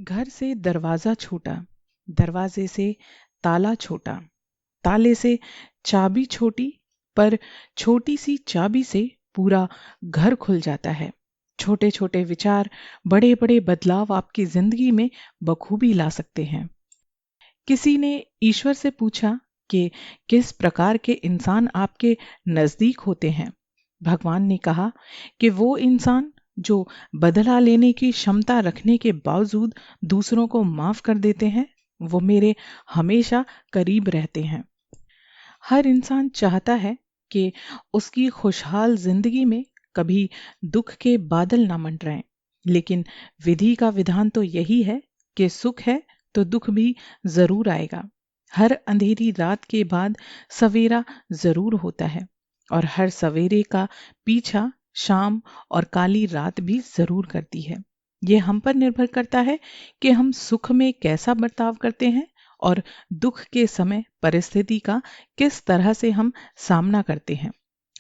घर से दरवाजा छूटा, दरवाजे से ताला छोटा, ताले से चाबी छोटी, पर छोटी सी चाबी से पूरा घर खुल जाता है। छोटे छोटे विचार बड़े बड़े बदलाव आपकी जिंदगी में बखूबी ला सकते हैं। किसी ने ईश्वर से पूछा कि किस प्रकार के इंसान आपके नजदीक होते हैं। भगवान ने कहा कि वो इंसान जो बदला लेने की क्षमता रखने के बावजूद दूसरों को माफ कर देते हैं, वो मेरे हमेशा करीब रहते हैं। हर इंसान चाहता है कि उसकी खुशहाल जिंदगी में कभी दुख के बादल ना मंडराएं, लेकिन विधि का विधान तो यही है कि सुख है तो दुख भी जरूर आएगा। हर अंधेरी रात के बाद सवेरा जरूर होता है, और हर सवेरे का पीछा शाम और काली रात भी जरूर करती है। ये हम पर निर्भर करता है कि हम सुख में कैसा बर्ताव करते हैं और दुख के समय परिस्थिति का किस तरह से हम सामना करते हैं।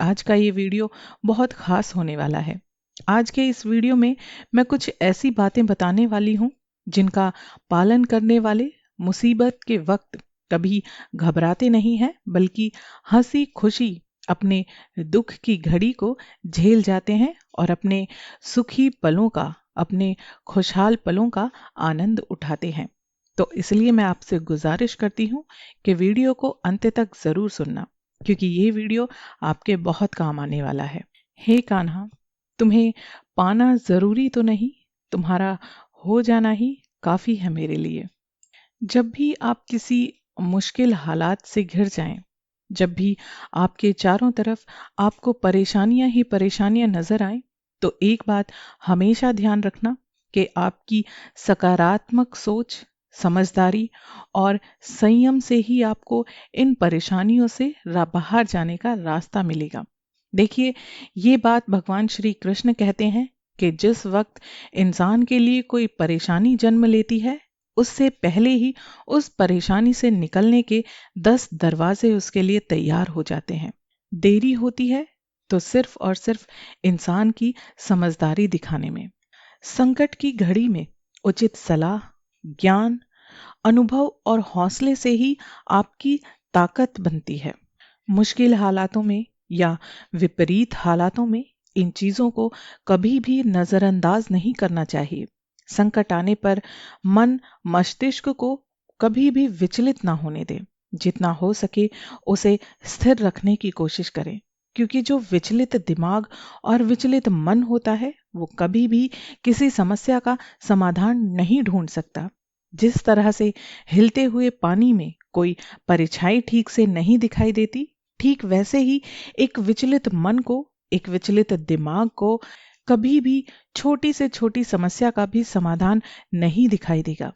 आज का ये वीडियो बहुत खास होने वाला है। आज के इस वीडियो में मैं कुछ ऐसी बातें बताने वाली हूं जिनका पालन करने वाले मुसीबत के वक्त कभी घबराते नहीं हैं, बल्कि हंसी खुशी अपने दुख की घड़ी को झेल जाते हैं और अपने सुखी पलों का, अपने खुशहाल पलों का आनंद उठाते हैं। तो इसलिए मैं आपसे गुजारिश करती हूँ कि वीडियो को अंत तक जरूर सुनना, क्योंकि ये वीडियो आपके बहुत काम आने वाला है। हे कान्हा, तुम्हें पाना जरूरी तो नहीं, तुम्हारा हो जाना ही काफी है मेरे लिए। जब भी आप किसी मुश्किल हालात से घिर जाएं, जब भी आपके चारों तरफ आपको परेशानियां ही परेशानियां नजर आएं, तो एक बात हमेशा ध्यान रखना कि आपकी सकारात्मक सोच, समझदारी और संयम से ही आपको इन परेशानियों से बाहर जाने का रास्ता मिलेगा। देखिए, ये बात भगवान श्री कृष्ण कहते हैं कि जिस वक्त इंसान के लिए कोई परेशानी जन्म लेती है, उससे पहले ही उस परेशानी से निकलने के 10 दरवाजे उसके लिए तैयार हो जाते हैं। देरी होती है तो सिर्फ और सिर्फ इंसान की समझदारी दिखाने में। संकट की घड़ी में उचित सलाह, ज्ञान, अनुभव और हौसले से ही आपकी ताकत बनती है। मुश्किल हालातों में या विपरीत हालातों में इन चीजों को कभी भी नजरअंदाज नहीं करना चाहिए। संकट आने पर मन मस्तिष्क को कभी भी विचलित ना होने दें। जितना हो सके उसे स्थिर रखने की कोशिश करें, क्योंकि जो विचलित दिमाग और विचलित मन होता है, वो कभी भी किसी समस्या का समाधान नहीं ढूंढ सकता। जिस तरह से हिलते हुए पानी में कोई परछाई ठीक से नहीं दिखाई देती, ठीक वैसे ही एक विचलित मन को, एक विचलित दिमाग को कभी भी छोटी से छोटी समस्या का भी समाधान नहीं दिखाई देगा।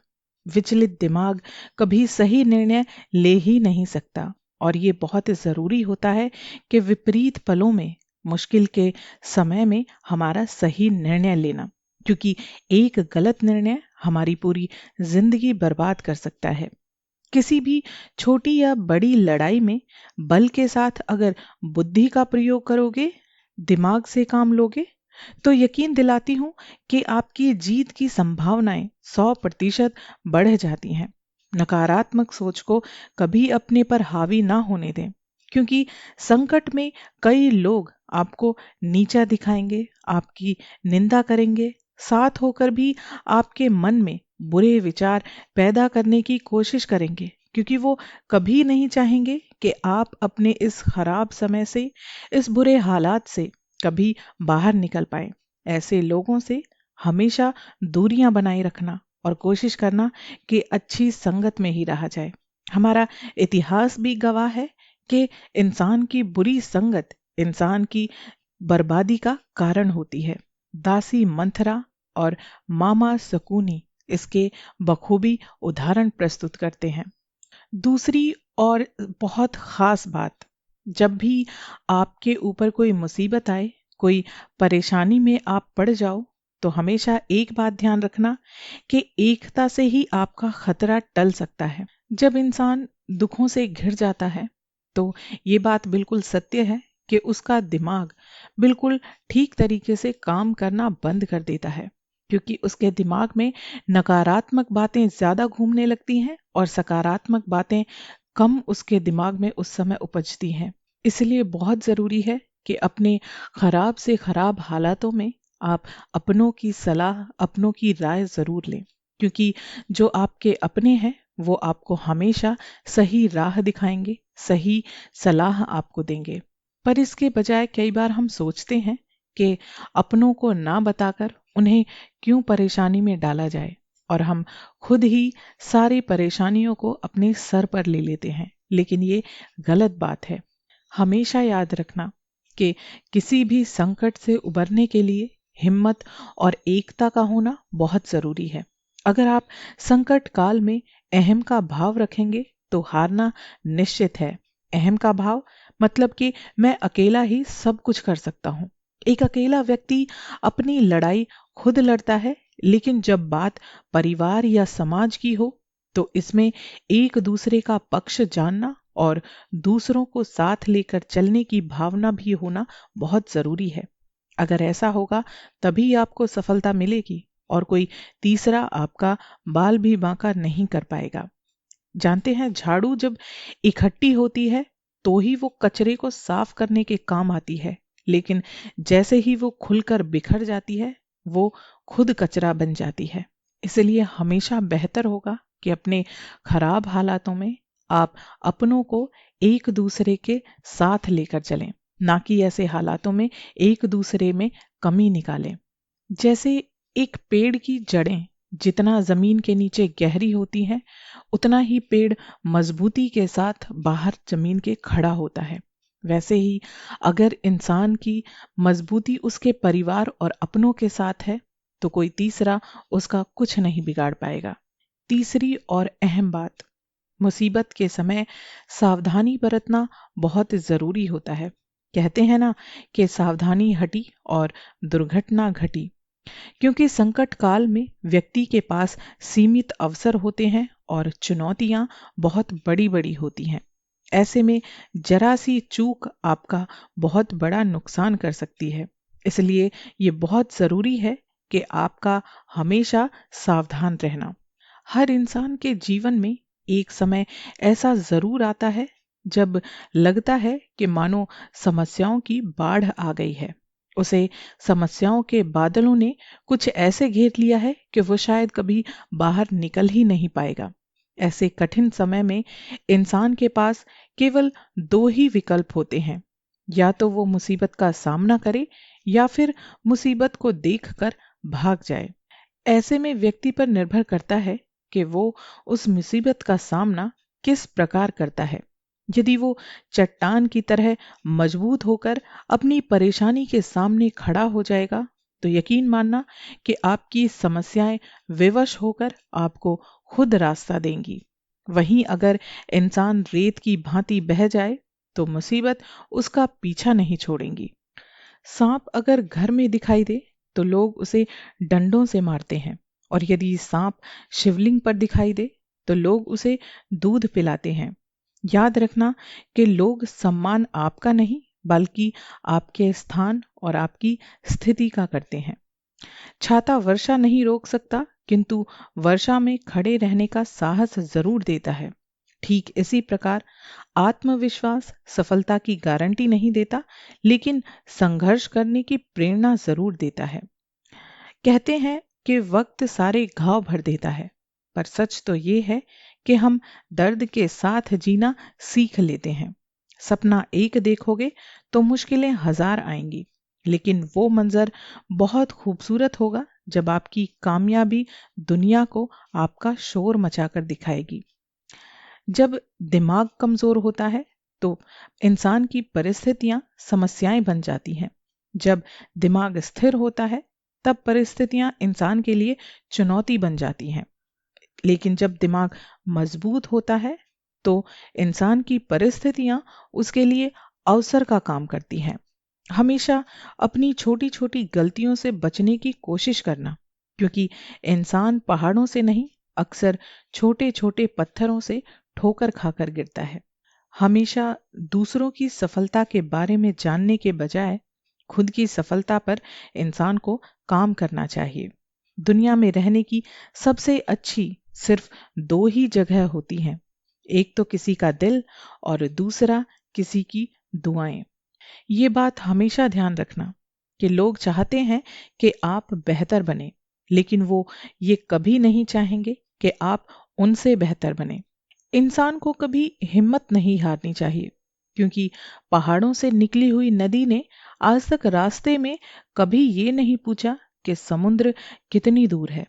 विचलित दिमाग कभी सही निर्णय ले ही नहीं सकता, और ये बहुत जरूरी होता है कि विपरीत पलों में, मुश्किल के समय में हमारा सही निर्णय लेना, क्योंकि एक गलत निर्णय हमारी पूरी जिंदगी बर्बाद कर सकता है। किसी भी छोटी या बड़ी लड़ाई में बल के साथ अगर बुद्धि का प्रयोग करोगे, दिमाग से काम लोगे, तो यकीन दिलाती हूं कि आपकी जीत की संभावनाएं 100% बढ़ जाती हैं। नकारात्मक सोच को कभी अपने पर हावी ना होने दें, क्योंकि संकट में कई लोग आपको नीचा दिखाएंगे, आपकी निंदा करेंगे, साथ होकर भी आपके मन में बुरे विचार पैदा करने की कोशिश करेंगे, क्योंकि वो कभी नहीं चाहेंगे कि आप अपने इस खराब समय से, इस बुरे हालात से कभी बाहर निकल पाए। ऐसे लोगों से हमेशा दूरियां बनाए रखना और कोशिश करना कि अच्छी संगत में ही रहा जाए। हमारा इतिहास भी गवाह है कि इंसान की बुरी संगत इंसान की बर्बादी का कारण होती है। दासी मंथरा और मामा शकुनी इसके बखूबी उदाहरण प्रस्तुत करते हैं। दूसरी और बहुत खास बात, जब भी आपके ऊपर कोई मुसीबत आए, कोई परेशानी में आप पड़ जाओ, तो हमेशा एक बात ध्यान रखना कि एकता से ही आपका खतरा टल सकता है। जब इंसान दुखों से घिर जाता है, तो ये बात बिल्कुल सत्य है कि उसका दिमाग बिल्कुल ठीक तरीके से काम करना बंद कर देता है, क्योंकि उसके दिमाग में नकारात्मक बातें ज्यादा घूमने लगती हैं और सकारात्मक बातें कम उसके दिमाग में उस समय उपजती हैं। इसलिए बहुत जरूरी है कि अपने खराब से खराब हालातों में आप अपनों की सलाह, अपनों की राय जरूर लें, क्योंकि जो आपके अपने हैं वो आपको हमेशा सही राह दिखाएंगे, सही सलाह आपको देंगे। पर इसके बजाय कई बार हम सोचते हैं कि अपनों को ना बताकर उन्हें क्यों परेशानी में डाला जाए, और हम खुद ही सारी परेशानियों को अपने सर पर ले लेते हैं। लेकिन ये गलत बात है। हमेशा याद रखना कि किसी भी संकट से उबरने के लिए हिम्मत और एकता का होना बहुत जरूरी है। अगर आप संकट काल में अहम का भाव रखेंगे तो हारना निश्चित है। अहम का भाव मतलब कि मैं अकेला ही सब कुछ कर सकता हूँ। एक अकेला व्यक्ति अपनी लड़ाई खुद लड़ता है, लेकिन जब बात परिवार या समाज की हो तो इसमें एक दूसरे का पक्ष जानना और दूसरों को साथ लेकर चलने की भावना भी होना बहुत जरूरी है। अगर ऐसा होगा तभी आपको सफलता मिलेगी और कोई तीसरा आपका बाल भी बांका नहीं कर पाएगा। जानते हैं, झाड़ू जब इकट्ठी होती है तो ही वो कचरे को साफ करने के काम आती है, लेकिन जैसे ही वो खुलकर बिखर जाती है वो खुद कचरा बन जाती है। इसलिए हमेशा बेहतर होगा कि अपने खराब हालातों में आप अपनों को एक दूसरे के साथ लेकर चलें, ना कि ऐसे हालातों में एक दूसरे में कमी निकालें। जैसे एक पेड़ की जड़ें जितना जमीन के नीचे गहरी होती हैं, उतना ही पेड़ मजबूती के साथ बाहर जमीन के खड़ा होता है। वैसे ही अगर इंसान की मजबूती उसके परिवार और अपनों के साथ है तो कोई तीसरा उसका कुछ नहीं बिगाड़ पाएगा। तीसरी और अहम बात, मुसीबत के समय सावधानी बरतना बहुत जरूरी होता है। कहते हैं ना कि सावधानी हटी और दुर्घटना घटी। क्योंकि संकट काल में व्यक्ति के पास सीमित अवसर होते हैं और चुनौतियां बहुत बड़ी बड़ी होती हैं। ऐसे में जरा सी चूक आपका बहुत बड़ा नुकसान कर सकती है। इसलिए ये बहुत जरूरी है कि आपका हमेशा सावधान रहना। हर इंसान के जीवन में एक समय ऐसा जरूर आता है जब लगता है कि मानो समस्याओं की बाढ़ आ गई है। उसे समस्याओं के बादलों ने कुछ ऐसे घेर लिया है कि वो शायद कभी बाहर निकल ही नहीं पाएगा। ऐसे कठिन समय में इंसान के पास केवल दो ही विकल्प होते हैं, या तो वो मुसीबत का सामना करे या फिर मुसीबत को देखकर भाग जाए। ऐसे में व्यक्ति पर निर्भर करता है कि वो उस मुसीबत का सामना किस प्रकार करता है। यदि वो चट्टान की तरह मजबूत होकर अपनी परेशानी के सामने खड़ा हो जाएगा तो यकीन मानना कि आपकी समस्याएं विवश होकर आपको खुद रास्ता देंगी। वहीं अगर इंसान रेत की भांति बह जाए तो मुसीबत उसका पीछा नहीं छोड़ेंगी। सांप अगर घर में दिखाई दे तो लोग उसे डंडों से मारते हैं, और यदि सांप शिवलिंग पर दिखाई दे तो लोग उसे दूध पिलाते हैं। याद रखना कि लोग सम्मान आपका नहीं बल्कि आपके स्थान और आपकी स्थिति का करते हैं। छाता वर्षा नहीं रोक सकता, किंतु वर्षा में खड़े रहने का साहस जरूर देता है। ठीक इसी प्रकार आत्मविश्वास सफलता की गारंटी नहीं देता, लेकिन संघर्ष करने की प्रेरणा जरूर देता है। कहते हैं कि वक्त सारे घाव भर देता है, पर सच तो ये है कि हम दर्द के साथ जीना सीख लेते हैं। सपना एक देखोगे तो मुश्किलें हजार आएंगी, लेकिन वो मंजर बहुत खूबसूरत होगा जब आपकी कामयाबी दुनिया को आपका शोर मचाकर दिखाएगी। जब दिमाग कमजोर होता है तो इंसान की परिस्थितियां समस्याएं बन जाती हैं। जब दिमाग स्थिर होता है तब परिस्थितियां इंसान के लिए चुनौती बन जाती हैं। लेकिन जब दिमाग मजबूत होता है तो इंसान की परिस्थितियां उसके लिए अवसर का काम करती हैं। हमेशा अपनी छोटी छोटी गलतियों से बचने की कोशिश करना, क्योंकि इंसान पहाड़ों से नहीं, अक्सर छोटे छोटे पत्थरों से ठोकर खाकर गिरता है। हमेशा दूसरों की सफलता के बारे में जानने के बजाय खुद की सफलता पर इंसान को काम करना चाहिए। दुनिया में रहने की सबसे अच्छी सिर्फ दो ही जगह होती हैं, एक तो किसी का दिल और दूसरा किसी की दुआएं। ये बात हमेशा ध्यान रखना कि लोग चाहते हैं कि आप बेहतर बने, लेकिन वो ये कभी नहीं चाहेंगे कि आप उनसे बेहतर बने। इंसान को कभी हिम्मत नहीं हारनी चाहिए, क्योंकि पहाड़ों से निकली हुई नदी ने आज तक रास्ते में कभी ये नहीं पूछा कि समुद्र कितनी दूर है।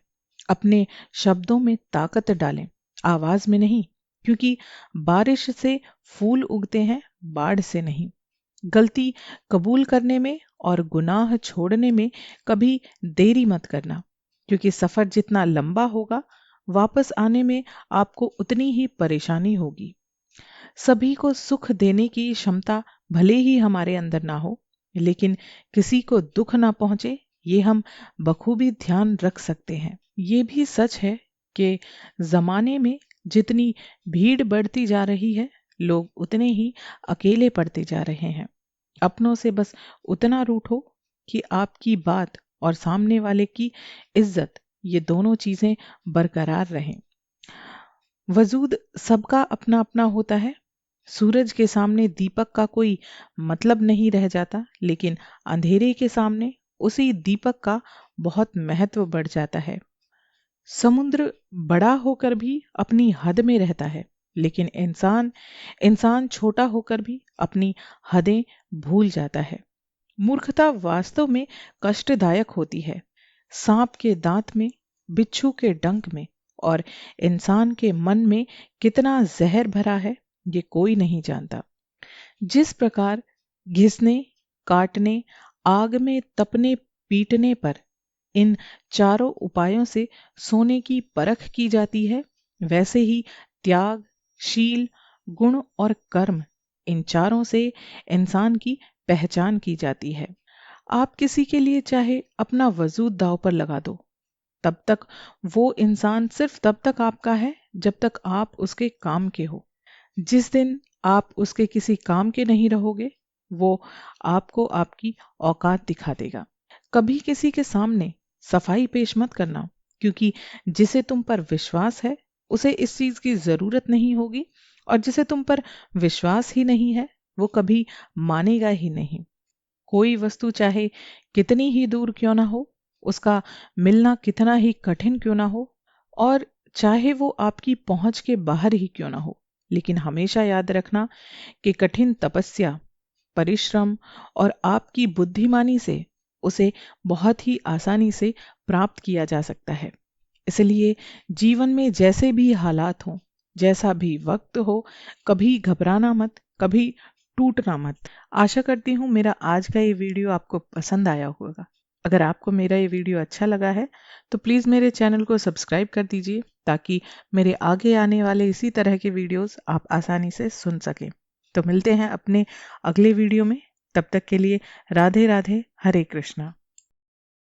अपने शब्दों में ताकत डालें, आवाज में नहीं, क्योंकि बारिश से फूल उगते हैं, बाढ़ से नहीं। गलती कबूल करने में और गुनाह छोड़ने में कभी देरी मत करना, क्योंकि सफर जितना लंबा होगा, वापस आने में आपको उतनी ही परेशानी होगी। सभी को सुख देने की क्षमता भले ही हमारे अंदर ना हो, लेकिन किसी को दुख ना पहुंचे ये हम बखूबी ध्यान रख सकते हैं। ये भी सच है कि जमाने में जितनी भीड़ बढ़ती जा रही है, लोग उतने ही अकेले पड़ते जा रहे हैं। अपनों से बस उतना रूठो कि आपकी बात और सामने वाले की इज्जत, ये दोनों चीजें बरकरार रहें। वजूद सबका अपना अपना होता है। सूरज के सामने दीपक का कोई मतलब नहीं रह जाता, लेकिन अंधेरे के सामने उसी दीपक का बहुत महत्व बढ़ जाता है। समुद्र बड़ा होकर भी अपनी हद में रहता है, लेकिन इंसान छोटा होकर भी अपनी हदें भूल जाता है। मूर्खता वास्तव में कष्टदायक होती है। सांप के दांत में, बिच्छू के डंक में और इंसान के मन में कितना जहर भरा है, ये कोई नहीं जानता। जिस प्रकार घिसने, काटने, आग में तपने, पीटने पर इन चारों उपायों से सोने की परख की जाती है, वैसे ही त्याग, शील, गुण और कर्म, इन चारों से इंसान की पहचान की जाती है। आप किसी के लिए चाहे अपना वजूद दांव पर लगा दो, तब तक वो इंसान सिर्फ तब तक आपका है जब तक आप उसके काम के हो। जिस दिन आप उसके किसी काम के नहीं रहोगे, वो आपको आपकी औकात दिखा देगा। कभी किसी के सामने सफाई पेश मत करना, क्योंकि जिसे तुम पर विश्वास है उसे इस चीज की जरूरत नहीं होगी, और जिसे तुम पर विश्वास ही नहीं है वो कभी मानेगा ही नहीं। कोई वस्तु चाहे कितनी ही दूर क्यों ना हो, उसका मिलना कितना ही कठिन क्यों ना हो, और चाहे वो आपकी पहुंच के बाहर ही क्यों ना हो, लेकिन हमेशा याद रखना कि कठिन तपस्या, परिश्रम और आपकी बुद्धिमानी से उसे बहुत ही आसानी से प्राप्त किया जा सकता है। इसलिए जीवन में जैसे भी हालात हों, जैसा भी वक्त हो, कभी घबराना मत, कभी टूटना मत। आशा करती हूँ मेरा आज का ये वीडियो आपको पसंद आया होगा। अगर आपको मेरा ये वीडियो अच्छा लगा है तो प्लीज़ मेरे चैनल को सब्सक्राइब कर दीजिए, ताकि मेरे आगे आने वाले इसी तरह के वीडियोस आप आसानी से सुन सकें। तो मिलते हैं अपने अगले वीडियो में। तब तक के लिए राधे राधे, हरे कृष्णा।